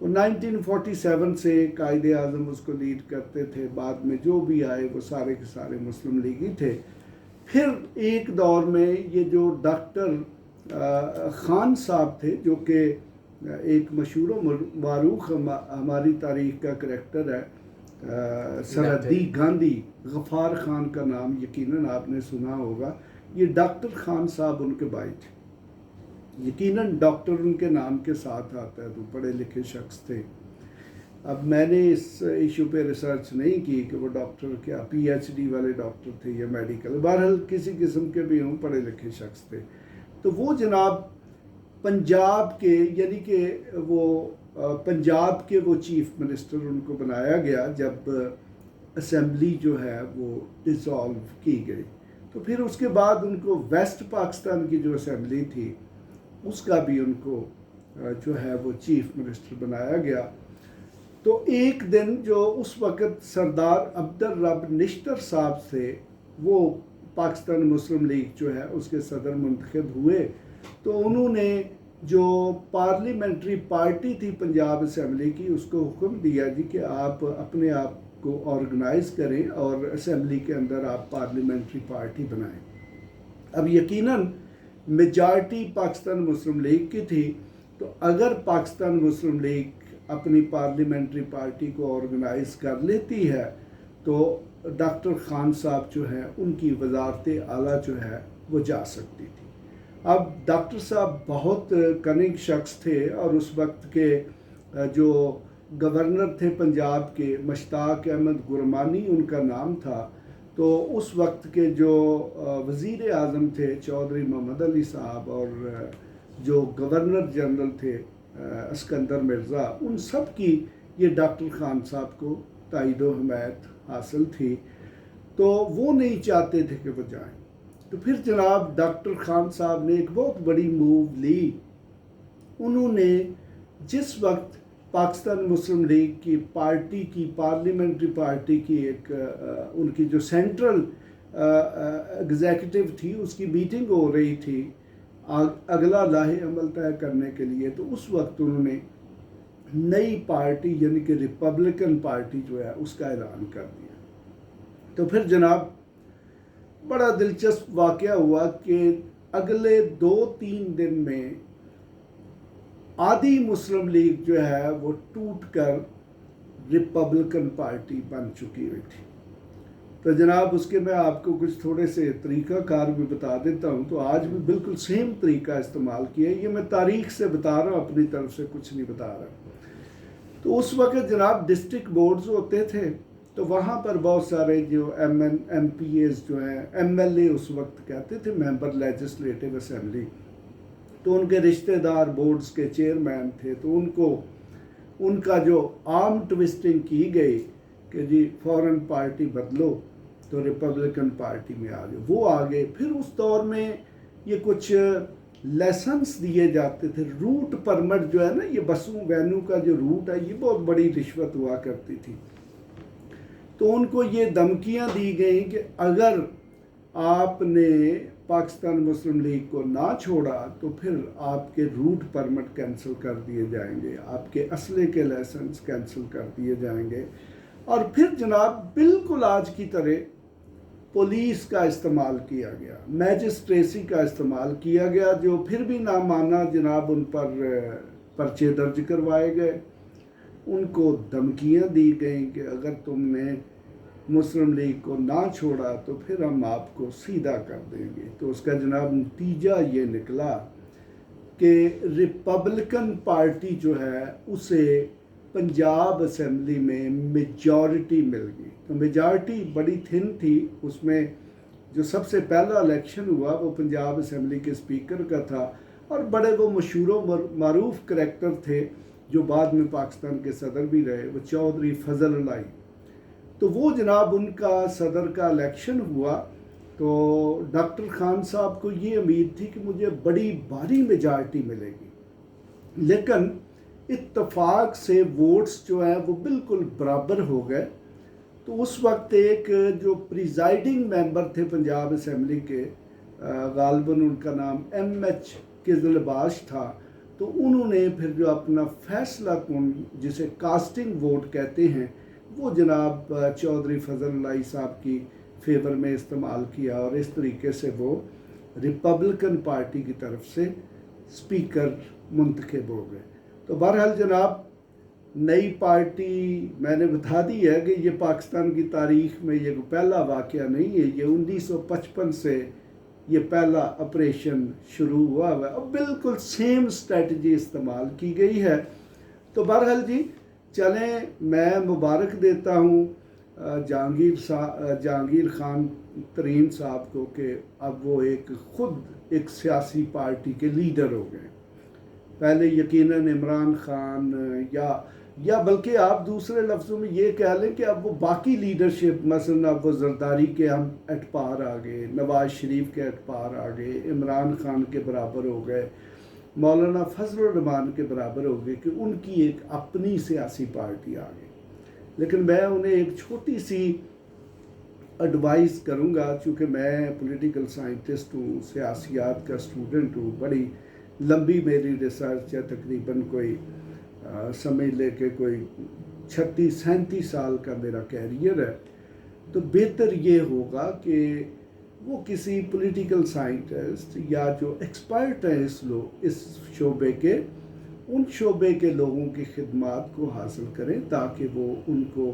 وہ 1947 سے قائد اعظم اس کو لیڈ کرتے تھے، بعد میں جو بھی آئے وہ سارے کے سارے مسلم لیگی تھے۔ پھر ایک دور میں یہ جو ڈاکٹر خان صاحب تھے، جو کہ ایک مشہور و معروف ہماری تاریخ کا کریکٹر ہے، سرحدی گاندھی، غفار خان کا نام یقیناً آپ نے سنا ہوگا، یہ ڈاکٹر خان صاحب ان کے بھائی تھے۔ یقیناً ڈاکٹر ان کے نام کے ساتھ آتا ہے، تو پڑھے لکھے شخص تھے۔ اب میں نے اس ایشو پہ ریسرچ نہیں کی کہ وہ ڈاکٹر کیا پی ایچ ڈی والے ڈاکٹر تھے یا میڈیکل، بہرحال کسی قسم کے بھی ہوں، پڑھے لکھے شخص تھے۔ تو وہ جناب پنجاب کے، یعنی کہ وہ پنجاب کے وہ چیف منسٹر ان کو بنایا گیا جب اسمبلی جو ہے وہ ڈیزالو کی گئی۔ تو پھر اس کے بعد ان کو ویسٹ پاکستان کی جو اسمبلی تھی اس کا بھی ان کو جو ہے وہ چیف منسٹر بنایا گیا۔ تو ایک دن جو اس وقت سردار عبدالرب نشتر صاحب سے، وہ پاکستان مسلم لیگ جو ہے اس کے صدر منتخب ہوئے، تو انہوں نے جو پارلیمنٹری پارٹی تھی پنجاب اسمبلی کی، اس کو حکم دیا جی کہ آپ اپنے آپ کو آرگنائز کریں اور اسمبلی کے اندر آپ پارلیمنٹری پارٹی بنائیں۔ اب یقیناً میجارٹی پاکستان مسلم لیگ کی تھی، تو اگر پاکستان مسلم لیگ اپنی پارلیمنٹری پارٹی کو آرگنائز کر لیتی ہے تو ڈاکٹر خان صاحب جو ہیں ان کی وزارت اعلیٰ جو ہے وہ جا سکتی تھی۔ اب ڈاکٹر صاحب بہت کننگ شخص تھے، اور اس وقت کے جو گورنر تھے پنجاب کے، مشتاق احمد گرمانی ان کا نام تھا، تو اس وقت کے جو وزیر اعظم تھے چودھری محمد علی صاحب، اور جو گورنر جنرل تھے اسکندر مرزا، ان سب کی یہ ڈاکٹر خان صاحب کو تائید و حمایت حاصل تھی، تو وہ نہیں چاہتے تھے کہ وہ جائیں۔ تو پھر جناب ڈاکٹر خان صاحب نے ایک بہت بڑی موو لی۔ انہوں نے جس وقت پاکستان مسلم لیگ کی پارٹی کی پارلیمنٹری پارٹی کی ایک ان کی جو سینٹرل ایگزیکٹو تھی اس کی میٹنگ ہو رہی تھی اگلا لاہے عمل طے کرنے کے لیے، تو اس وقت انہوں نے نئی پارٹی یعنی کہ ریپبلکن پارٹی جو ہے اس کا اعلان کر دیا۔ تو پھر جناب بڑا دلچسپ واقعہ ہوا کہ اگلے 2-3 دن میں آدھی مسلم لیگ جو ہے وہ ٹوٹ کر ریپبلکن پارٹی بن چکی ہوئی تھی۔ تو جناب اس کے میں آپ کو کچھ تھوڑے سے طریقہ کار بھی بتا دیتا ہوں۔ تو آج بھی بالکل سیم طریقہ استعمال کیا ہے، یہ میں تاریخ سے بتا رہا ہوں، اپنی طرف سے کچھ نہیں بتا رہا۔ تو اس وقت جناب ڈسٹرکٹ بورڈز ہوتے تھے، تو وہاں پر بہت سارے جو ایم پی ایز جو ہیں، ایم ایل اے اس وقت کہتے تھے، ممبر لیجسلیٹو اسمبلی، تو ان کے رشتہ دار بورڈز کے چیئرمین تھے، تو ان کا جو آرم ٹوسٹنگ کی گئی کہ جی فوراً پارٹی بدلو، تو ریپبلکن پارٹی میں آ گئے، وہ آ گئے۔ پھر اس دور میں یہ کچھ لیسنس دیے جاتے تھے، روٹ پرمٹ جو ہے نا، یہ بسوں وینوں کا جو روٹ ہے، یہ بہت بڑی رشوت ہوا کرتی تھی۔ تو ان کو یہ دھمکیاں دی گئیں کہ اگر آپ نے پاکستان مسلم لیگ کو نہ چھوڑا تو پھر آپ کے روٹ پرمٹ کینسل کر دیے جائیں گے، آپ کے اسلحے کے لائسنس کینسل کر دیے جائیں گے۔ اور پھر جناب بالکل آج کی طرح پولیس کا استعمال کیا گیا، میجسٹریسی کا استعمال کیا گیا، جو پھر بھی نہ مانا جناب ان پر پرچے درج کروائے گئے، ان کو دھمکیاں دی گئیں کہ اگر تم نے مسلم لیگ کو نہ چھوڑا تو پھر ہم آپ کو سیدھا کر دیں گے۔ تو اس کا جناب نتیجہ یہ نکلا کہ ریپبلکن پارٹی جو ہے اسے پنجاب اسمبلی میں میجارٹی مل گئی۔ تو میجارٹی بڑی تھن تھی، اس میں جو سب سے پہلا الیکشن ہوا وہ پنجاب اسمبلی کے اسپیکر کا تھا، اور بڑے وہ مشہور و معروف کریکٹر تھے جو بعد میں پاکستان کے صدر بھی رہے، وہ چودھری فضل الہی۔ تو وہ جناب ان کا صدر کا الیکشن ہوا، تو ڈاکٹر خان صاحب کو یہ امید تھی کہ مجھے بڑی بھاری میجارٹی ملے گی، لیکن اتفاق سے ووٹس جو ہیں وہ بالکل برابر ہو گئے۔ تو اس وقت ایک جو پریزائڈنگ ممبر تھے پنجاب اسمبلی کے، غالباً ان کا نام ایم ایچ قزلباش تھا، تو انہوں نے پھر جو اپنا فیصلہ کن جسے کاسٹنگ ووٹ کہتے ہیں وہ جناب چودھری فضل اللہ صاحب کی فیور میں استعمال کیا، اور اس طریقے سے وہ ریپبلکن پارٹی کی طرف سے اسپیکر منتخب ہو گئے۔ تو بہرحال جناب نئی پارٹی میں نے بتا دی ہے کہ یہ پاکستان کی تاریخ میں یہ پہلا واقعہ نہیں ہے، یہ 1955 سے یہ پہلا آپریشن شروع ہوا ہے، اب بالکل سیم اسٹریٹجی استعمال کی گئی ہے۔ تو بہرحال جی چلیں، میں مبارک دیتا ہوں جہانگیر خان ترین صاحب کو کہ اب وہ خود ایک سیاسی پارٹی کے لیڈر ہو گئے۔ پہلے یقیناً عمران خان یا بلکہ آپ دوسرے لفظوں میں یہ کہہ لیں کہ اب وہ باقی لیڈرشپ، مثلا اب وہ زرداری کے ہم اٹپار آ گئے، نواز شریف کے اٹپار آ گئے، عمران خان کے برابر ہو گئے، مولانا فضل الرحمان کے برابر ہو گئے کہ ان کی ایک اپنی سیاسی پارٹی آ گئی۔ لیکن میں انہیں ایک چھوٹی سی ایڈوائز کروں گا، چونکہ میں پولیٹیکل سائنٹسٹ ہوں، سیاسیات کا اسٹوڈنٹ ہوں، بڑی لمبی میری ریسرچ ہے، تقریباً کوئی سمجھ لے کہ کوئی 36-37 سال کا میرا کیریئر ہے۔ تو بہتر یہ ہوگا کہ وہ کسی پولیٹیکل سائنٹسٹ یا جو ایکسپرٹ ہیں اس شعبے کے، ان شعبے کے لوگوں کی خدمات کو حاصل کریں تاکہ وہ ان کو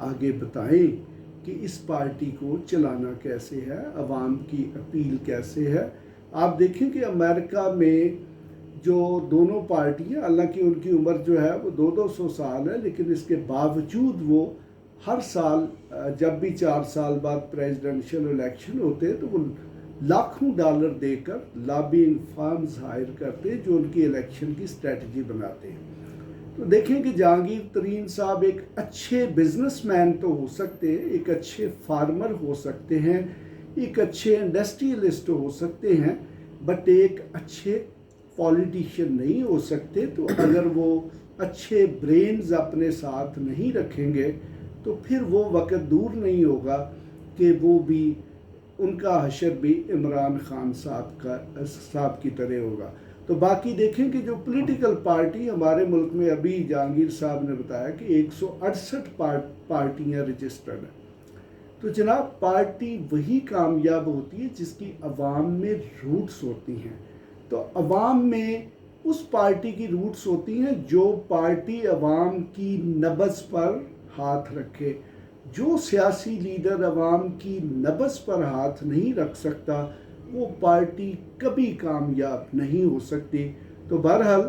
آگے بتائیں کہ اس پارٹی کو چلانا کیسے ہے، عوام کی اپیل کیسے ہے۔ آپ دیکھیں کہ امریکہ میں جو دونوں پارٹیاں، حالانکہ ان کی عمر جو ہے وہ 200 سال ہے، لیکن اس کے باوجود وہ ہر سال جب بھی 4 سال بعد پریزیڈنشل الیکشن ہوتے تو وہ لاکھوں ڈالر دے کر لابینگ فارمز ہائر کرتے جو ان کی الیکشن کی اسٹریٹجی بناتے ہیں۔ تو دیکھیں کہ جہانگیر ترین صاحب ایک اچھے بزنس مین تو ہو سکتے ہیں، ایک اچھے فارمر ہو سکتے ہیں، ایک اچھے انڈسٹریلسٹ ہو سکتے ہیں، بٹ ایک اچھے پولیٹیشین نہیں ہو سکتے۔ تو اگر وہ اچھے برینز اپنے ساتھ نہیں رکھیں گے تو پھر وہ وقت دور نہیں ہوگا کہ وہ بھی ان کا حشر بھی عمران خان صاحب کی طرح ہوگا۔ تو باقی دیکھیں کہ جو پولیٹیکل پارٹی ہمارے ملک میں ابھی جہانگیر صاحب نے بتایا کہ 168 پارٹیاں رجسٹرڈ ہیں۔ تو جناب پارٹی وہی کامیاب ہوتی ہے جس کی عوام میں روٹس ہوتی ہیں۔ تو عوام میں اس پارٹی کی روٹس ہوتی ہیں جو پارٹی عوام کی نبض پر ہاتھ رکھے۔ جو سیاسی لیڈر عوام کی نبض پر ہاتھ نہیں رکھ سکتا وہ پارٹی کبھی کامیاب نہیں ہو سکتی۔ تو بہرحال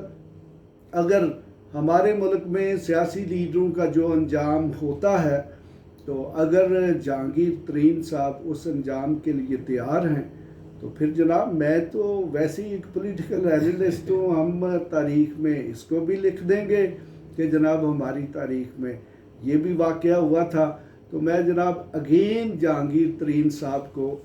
اگر ہمارے ملک میں سیاسی لیڈروں کا جو انجام ہوتا ہے، تو اگر جہانگیر ترین صاحب اس انجام کے لیے تیار ہیں تو پھر جناب میں تو ویسے ہی ایک پولیٹیکل اینالسٹ ہوں، ہم تاریخ میں اس کو بھی لکھ دیں گے کہ جناب ہماری تاریخ میں یہ بھی واقعہ ہوا تھا۔ تو میں جناب اگین جہانگیر ترین صاحب کو،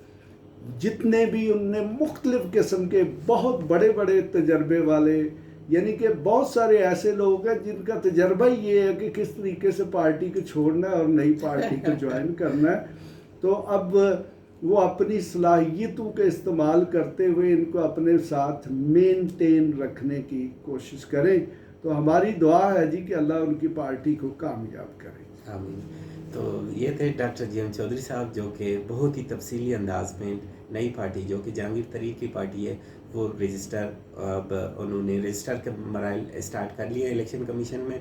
جتنے بھی ان نے مختلف قسم کے بہت بڑے بڑے تجربے والے، یعنی کہ بہت سارے ایسے لوگ ہیں جن کا تجربہ ہی یہ ہے کہ کس طریقے سے پارٹی کو چھوڑنا ہے اور نئی پارٹی کو جوائن کرنا ہے، تو اب وہ اپنی صلاحیتوں کے استعمال کرتے ہوئے ان کو اپنے ساتھ مینٹین رکھنے کی کوشش کریں۔ تو ہماری دعا ہے جی کہ اللہ ان کی پارٹی کو کامیاب کرے۔ آمین۔ تو یہ تھے ڈاکٹر جی ایم چودھری صاحب جو کہ بہت ہی تفصیلی انداز میں نئی پارٹی جو کہ جہانگیر ترین کی پارٹی ہے وہ اب انہوں نے رجسٹر کے مراحل اسٹارٹ کر لیے الیکشن کمیشن میں۔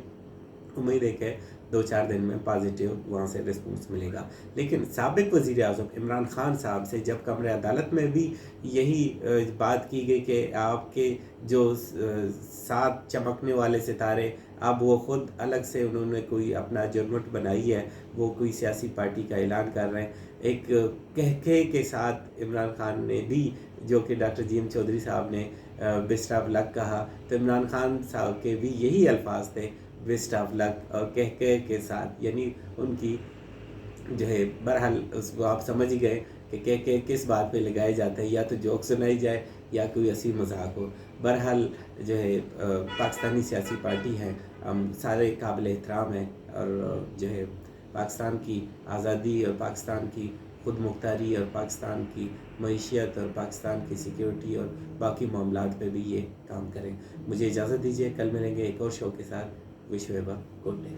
امید ہے کہ 2-4 دن میں پازیٹیو وہاں سے رسپونس ملے گا۔ لیکن سابق وزیر اعظم عمران خان صاحب سے جب کمرِ عدالت میں بھی یہی بات کی گئی کہ آپ کے جو 7 چمکنے والے ستارے، اب وہ خود الگ سے انہوں نے کوئی اپنا جرمٹ بنائی ہے، وہ کوئی سیاسی پارٹی کا اعلان کر رہے ہیں، ایک کہکہے کے ساتھ عمران خان نے بھی، جو کہ ڈاکٹر جی ایم چودھری صاحب نے بیسٹ آف لک کہا، تو عمران خان صاحب کے بھی یہی الفاظ تھے، بیسٹ آف لک، اور کہکہے کے ساتھ، یعنی ان کی جو ہے بہرحال اس کو آپ سمجھ ہی گئے کہ کس بات پہ لگائے جاتے ہیں، یا تو جوک سنائی جائے یا کوئی ہنسی مذاق ہو۔ بہرحال جو ہے پاکستانی سیاسی پارٹی ہے، ہم سارے قابل احترام ہیں، اور جو ہے پاکستان کی آزادی اور پاکستان کی خود مختاری اور پاکستان کی معیشت اور پاکستان کی سیکیورٹی اور باقی معاملات پہ بھی یہ کام کریں. مجھے اجازت دیجیے، کل ملیں گے ایک اور شو کے ساتھ. Wish you a good day.